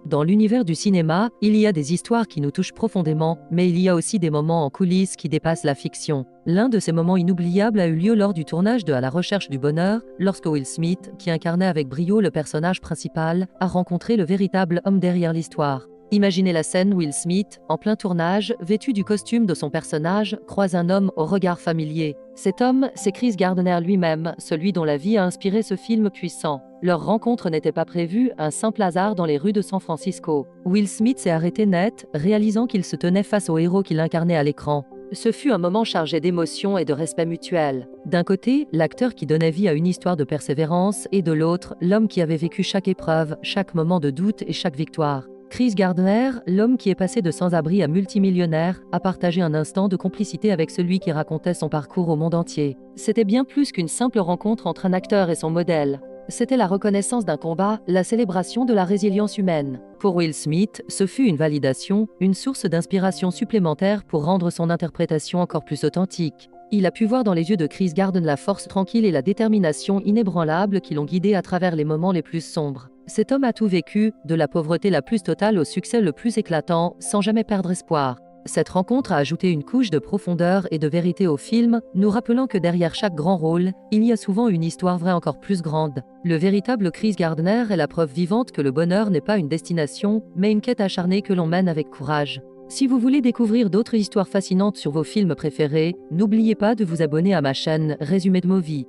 Dans l'univers du cinéma, il y a des histoires qui nous touchent profondément, mais il y a aussi des moments en coulisses qui dépassent la fiction. L'un de ces moments inoubliables a eu lieu lors du tournage de À la recherche du bonheur, lorsque Will Smith, qui incarnait avec brio le personnage principal, a rencontré le véritable homme derrière l'histoire. Imaginez la scène: Will Smith, en plein tournage, vêtu du costume de son personnage, croise un homme au regard familier. Cet homme, c'est Chris Gardner lui-même, celui dont la vie a inspiré ce film puissant. Leur rencontre n'était pas prévue, un simple hasard dans les rues de San Francisco. Will Smith s'est arrêté net, réalisant qu'il se tenait face au héros qu'il incarnait à l'écran. Ce fut un moment chargé d'émotion et de respect mutuel. D'un côté, l'acteur qui donnait vie à une histoire de persévérance, et de l'autre, l'homme qui avait vécu chaque épreuve, chaque moment de doute et chaque victoire. Chris Gardner, l'homme qui est passé de sans-abri à multimillionnaire, a partagé un instant de complicité avec celui qui racontait son parcours au monde entier. C'était bien plus qu'une simple rencontre entre un acteur et son modèle. C'était la reconnaissance d'un combat, la célébration de la résilience humaine. Pour Will Smith, ce fut une validation, une source d'inspiration supplémentaire pour rendre son interprétation encore plus authentique. Il a pu voir dans les yeux de Chris Gardner la force tranquille et la détermination inébranlable qui l'ont guidé à travers les moments les plus sombres. Cet homme a tout vécu, de la pauvreté la plus totale au succès le plus éclatant, sans jamais perdre espoir. Cette rencontre a ajouté une couche de profondeur et de vérité au film, nous rappelant que derrière chaque grand rôle, il y a souvent une histoire vraie encore plus grande. Le véritable Chris Gardner est la preuve vivante que le bonheur n'est pas une destination, mais une quête acharnée que l'on mène avec courage. Si vous voulez découvrir d'autres histoires fascinantes sur vos films préférés, n'oubliez pas de vous abonner à ma chaîne Résumé de Movie.